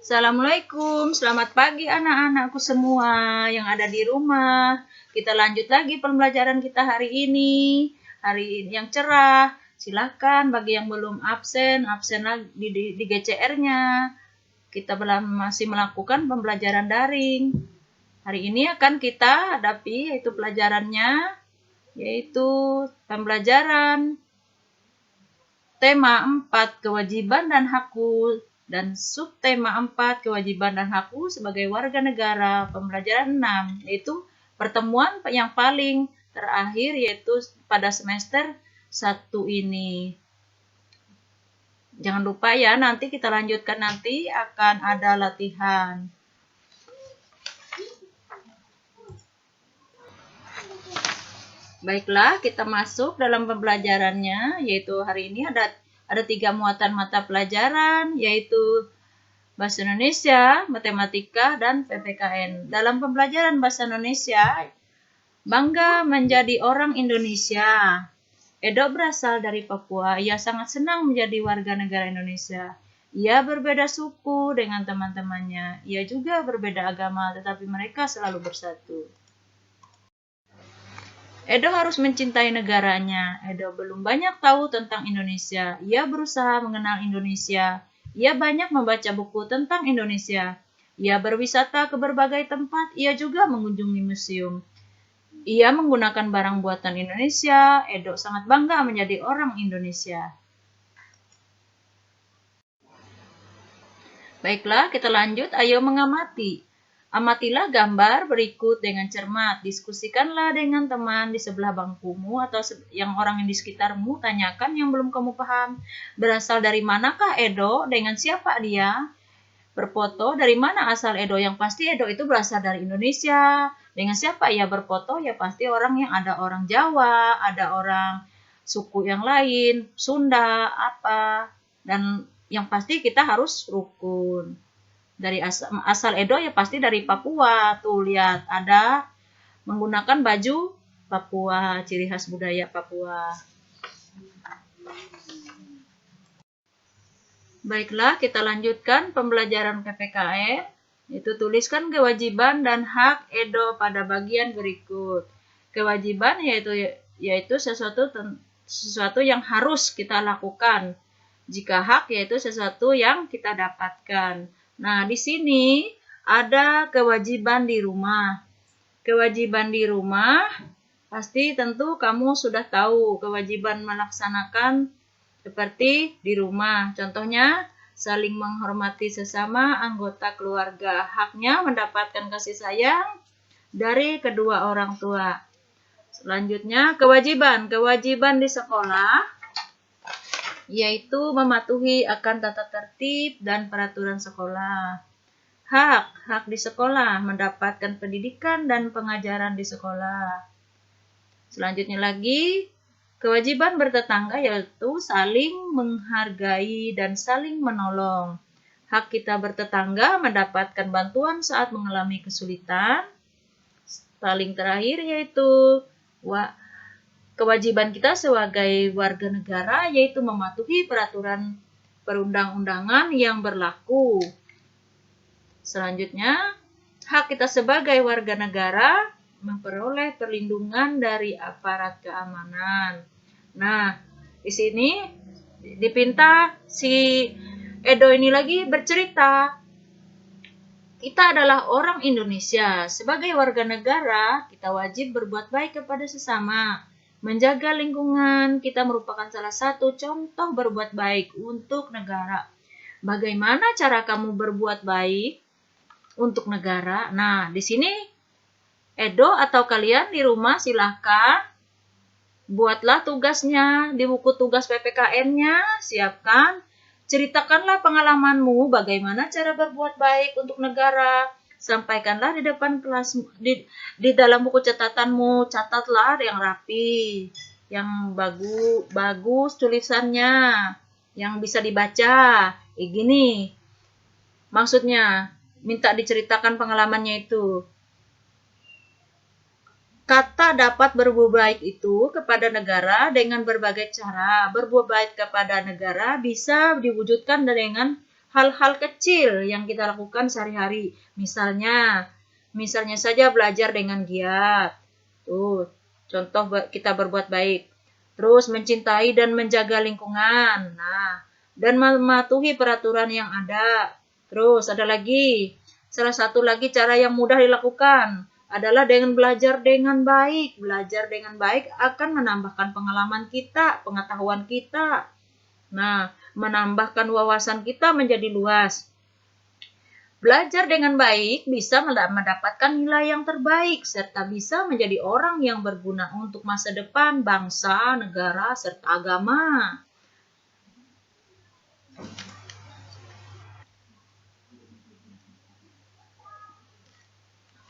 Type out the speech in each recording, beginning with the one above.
Assalamualaikum, selamat pagi anak-anakku semua yang ada di rumah. Kita lanjut lagi pembelajaran kita hari ini. Hari yang cerah. Silakan bagi yang belum absen lagi di GCR-nya. Kita masih melakukan pembelajaran daring. Hari ini akan kita hadapi yaitu pelajarannya, yaitu pembelajaran tema 4 kewajiban dan hakku, dan subtema 4 kewajiban dan hakku sebagai warga negara, pembelajaran 6, yaitu pertemuan yang paling terakhir yaitu pada semester 1 ini. Jangan lupa ya, nanti kita lanjutkan, nanti akan ada latihan. Baiklah, kita masuk dalam pembelajarannya, yaitu hari ini ada 3 muatan mata pelajaran, yaitu Bahasa Indonesia, Matematika, dan PPKN. Dalam pembelajaran Bahasa Indonesia, bangga menjadi orang Indonesia. Edo berasal dari Papua. Ia sangat senang menjadi warga negara Indonesia. Ia berbeda suku dengan teman-temannya. Ia juga berbeda agama, tetapi mereka selalu bersatu. Edo harus mencintai negaranya. Edo belum banyak tahu tentang Indonesia. Ia berusaha mengenal Indonesia. Ia banyak membaca buku tentang Indonesia. Ia berwisata ke berbagai tempat. Ia juga mengunjungi museum. Ia menggunakan barang buatan Indonesia. Edo sangat bangga menjadi orang Indonesia. Baiklah, kita lanjut. Ayo mengamati. Amatilah gambar berikut dengan cermat. Diskusikanlah dengan teman di sebelah bangkumu atau yang orang yang di sekitarmu. Tanyakan yang belum kamu paham. Berasal dari manakah Edo? Dengan siapa dia? Berfoto, dari mana asal Edo? Yang pasti Edo itu berasal dari Indonesia. Dengan siapa ia berfoto? Ya pasti orang yang ada orang Jawa, ada orang suku yang lain, Sunda, apa. Dan yang pasti kita harus rukun. Dari asal Edo ya pasti dari Papua. Tuh lihat, ada menggunakan baju Papua, ciri khas budaya Papua. Baiklah, kita lanjutkan pembelajaran PPKN, yaitu tuliskan kewajiban dan hak Edo pada bagian berikut. Kewajiban yaitu sesuatu yang harus kita lakukan. Jika hak yaitu sesuatu yang kita dapatkan. Nah, di sini ada kewajiban di rumah. Kewajiban di rumah, pasti tentu kamu sudah tahu kewajiban melaksanakan seperti di rumah. Contohnya, saling menghormati sesama anggota keluarga. Haknya mendapatkan kasih sayang dari kedua orang tua. Selanjutnya, kewajiban. Kewajiban di sekolah yaitu mematuhi akan tata tertib dan peraturan sekolah. Hak di sekolah, mendapatkan pendidikan dan pengajaran di sekolah. Selanjutnya lagi, kewajiban bertetangga yaitu saling menghargai dan saling menolong. Hak kita bertetangga mendapatkan bantuan saat mengalami kesulitan. Paling terakhir yaitu kewajiban kita sebagai warga negara yaitu mematuhi peraturan perundang-undangan yang berlaku. Selanjutnya, hak kita sebagai warga negara memperoleh perlindungan dari aparat keamanan. Nah, di sini dipinta si Edo ini lagi bercerita. Kita adalah orang Indonesia. Sebagai warga negara, kita wajib berbuat baik kepada sesama. Menjaga lingkungan, kita merupakan salah satu contoh berbuat baik untuk negara. Bagaimana cara kamu berbuat baik untuk negara? Nah, di sini Edo atau kalian di rumah silahkan buatlah tugasnya di buku tugas PPKN-nya, siapkan. Ceritakanlah pengalamanmu bagaimana cara berbuat baik untuk negara. Sampaikanlah di depan kelas, di dalam buku catatanmu, catatlah yang rapi, yang bagus tulisannya, yang bisa dibaca. Gini, maksudnya minta diceritakan pengalamannya itu. Kata dapat berbuat baik itu kepada negara dengan berbagai cara. Berbuat baik kepada negara bisa diwujudkan dengan hal-hal kecil yang kita lakukan sehari-hari. Misalnya saja belajar dengan giat. Tuh, contoh kita berbuat baik. Terus mencintai dan menjaga lingkungan. Nah, dan mematuhi peraturan yang ada. Terus ada lagi, salah satu lagi cara yang mudah dilakukan adalah dengan belajar dengan baik. Belajar dengan baik akan menambahkan pengalaman kita, pengetahuan kita. Nah, menambahkan wawasan kita menjadi luas. Belajar dengan baik bisa mendapatkan nilai yang terbaik serta bisa menjadi orang yang berguna untuk masa depan bangsa, negara, serta agama.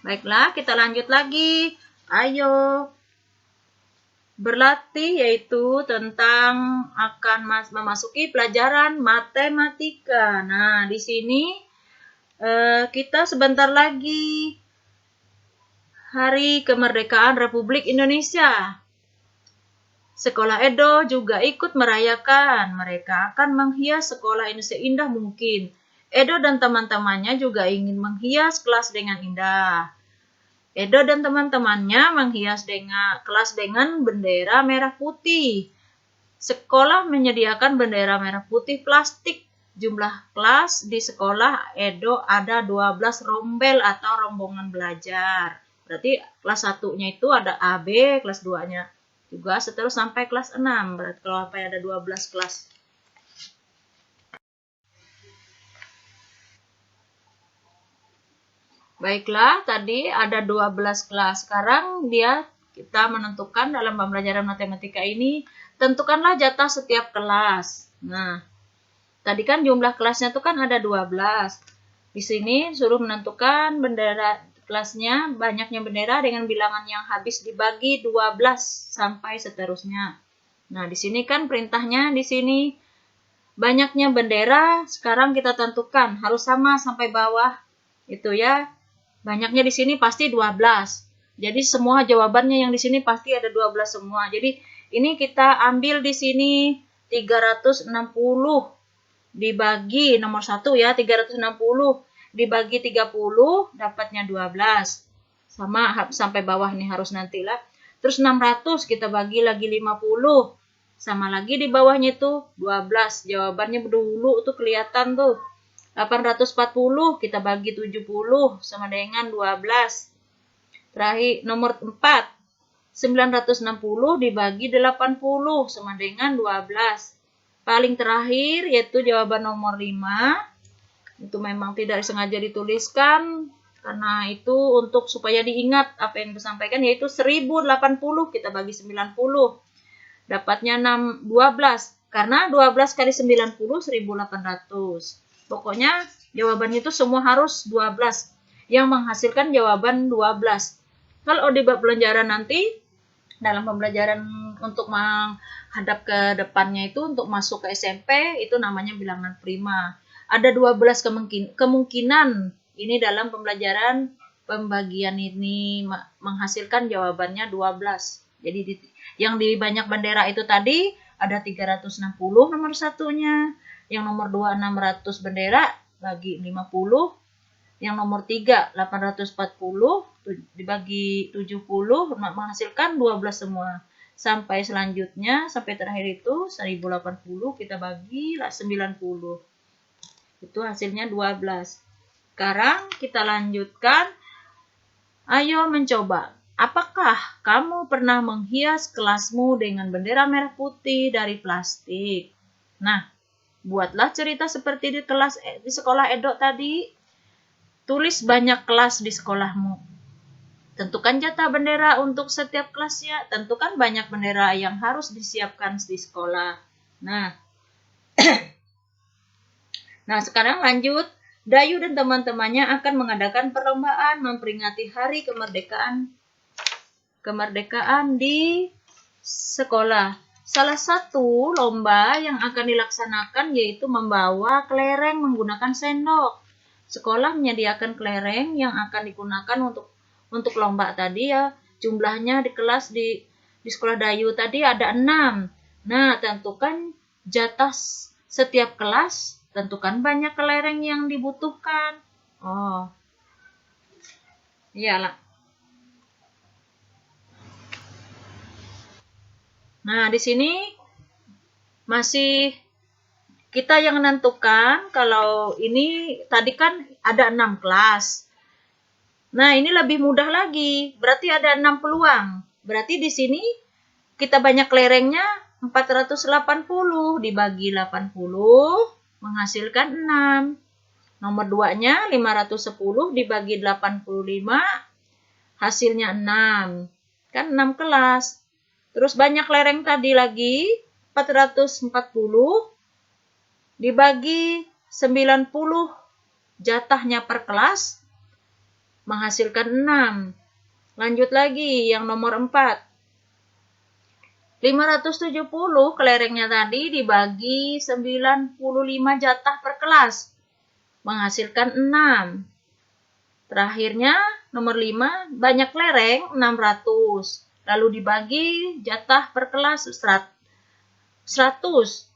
Baiklah, kita lanjut lagi. Ayo berlatih, yaitu tentang akan memasuki pelajaran matematika. Nah, di sini kita sebentar lagi Hari Kemerdekaan Republik Indonesia. Sekolah Edo juga ikut merayakan. Mereka akan menghias sekolah ini seindah mungkin. Edo dan teman-temannya juga ingin menghias kelas dengan indah. Edo dan teman-temannya menghias kelas dengan bendera merah putih. Sekolah menyediakan bendera merah putih plastik. Jumlah kelas di sekolah Edo ada 12 rombel atau rombongan belajar. Berarti kelas 1-nya itu ada A, B, kelas 2-nya juga seterus sampai kelas 6. Berarti kalau sampai ada 12 kelas. Baiklah, tadi ada 12 kelas. Sekarang kita menentukan dalam pembelajaran matematika ini, tentukanlah jatah setiap kelas. Nah, tadi kan jumlah kelasnya itu kan ada 12. Di sini suruh menentukan bendera kelasnya, banyaknya bendera dengan bilangan yang habis dibagi 12 sampai seterusnya. Nah, di sini kan perintahnya di sini banyaknya bendera, sekarang kita tentukan harus sama sampai bawah. Itu ya. Banyaknya di sini pasti 12. Jadi semua jawabannya yang di sini pasti ada 12 semua. Jadi ini kita ambil di sini 360 dibagi nomor 1 ya, 360 dibagi 30 dapatnya 12. Sama sampai bawah nih harus nantilah. Terus 600 kita bagi lagi 50. Sama lagi di bawahnya itu 12. Jawabannya dulu tuh kelihatan tuh. 840 kita bagi 70 sama dengan 12. Terakhir nomor 4. 960 dibagi 80 sama dengan 12. Paling terakhir yaitu jawaban nomor 5. Itu memang tidak sengaja dituliskan karena itu untuk supaya diingat apa yang disampaikan, yaitu 1080 kita bagi 90. Dapatnya 12 karena 12 kali 90 1800. Pokoknya jawabannya itu semua harus 12 yang menghasilkan jawaban 12. Kalau di pembelajaran nanti, dalam pembelajaran untuk menghadap ke depannya itu untuk masuk ke SMP, itu namanya bilangan prima. Ada 12 kemungkinan ini dalam pembelajaran pembagian ini menghasilkan jawabannya 12. Jadi yang di banyak bendera itu tadi ada 360 nomor satunya. Yang nomor 2 600 bendera bagi 50. Yang nomor 3 840 dibagi 70 menghasilkan 12 semua. Sampai selanjutnya sampai terakhir itu 1080 kita bagi 90. Itu hasilnya 12. Sekarang kita lanjutkan. Ayo mencoba. Apakah kamu pernah menghias kelasmu dengan bendera merah putih dari plastik? Nah, buatlah cerita seperti di sekolah Edo tadi. Tulis banyak kelas di sekolahmu. Tentukan jatah bendera untuk setiap kelasnya. Tentukan banyak bendera yang harus disiapkan di sekolah. Nah, sekarang lanjut. Dayu dan teman-temannya akan mengadakan perlombaan memperingati Hari Kemerdekaan di sekolah. Salah satu lomba yang akan dilaksanakan yaitu membawa kelereng menggunakan sendok. Sekolah menyediakan kelereng yang akan digunakan untuk lomba tadi ya. Jumlahnya di kelas di sekolah Dayu tadi ada 6. Nah, tentukan jatah setiap kelas tentukan banyak kelereng yang dibutuhkan. Oh, iyalah. Nah, di sini masih kita yang menentukan. Kalau ini tadi kan ada 6 kelas. Nah, ini lebih mudah lagi. Berarti ada 6 peluang. Berarti di sini kita banyak kelerengnya 480 dibagi 80 menghasilkan 6. Nomor 2-nya 510 dibagi 85 hasilnya 6. Kan 6 kelas. Terus banyak kelereng tadi lagi 440 dibagi 90 jatahnya per kelas menghasilkan 6. Lanjut lagi yang nomor 4. 570 kelerengnya tadi dibagi 95 jatah per kelas menghasilkan 6. Terakhirnya nomor 5, banyak kelereng 600. Lalu dibagi jatah per kelas 100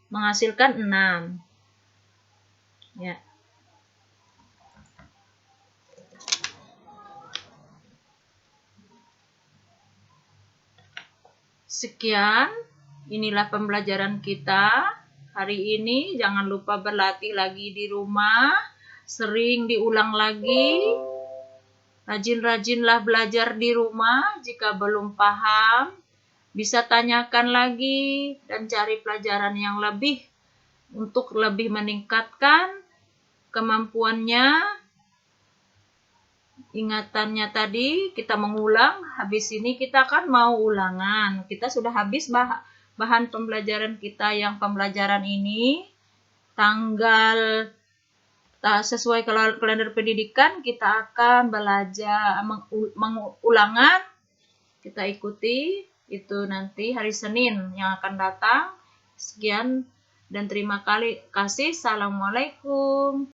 menghasilkan 6. Ya. Sekian, inilah pembelajaran kita hari ini. Jangan lupa berlatih lagi di rumah, sering diulang lagi. Rajin-rajinlah belajar di rumah. Jika belum paham, bisa tanyakan lagi dan cari pelajaran yang lebih untuk lebih meningkatkan kemampuannya. Ingatannya tadi kita mengulang, habis ini kita kan mau ulangan. Kita sudah habis bahan pembelajaran kita yang pembelajaran ini. Tanggal sesuai kalender pendidikan kita akan belajar ulangan. Kita ikuti itu nanti hari Senin yang akan datang. Sekian dan terima kasih. Assalamualaikum.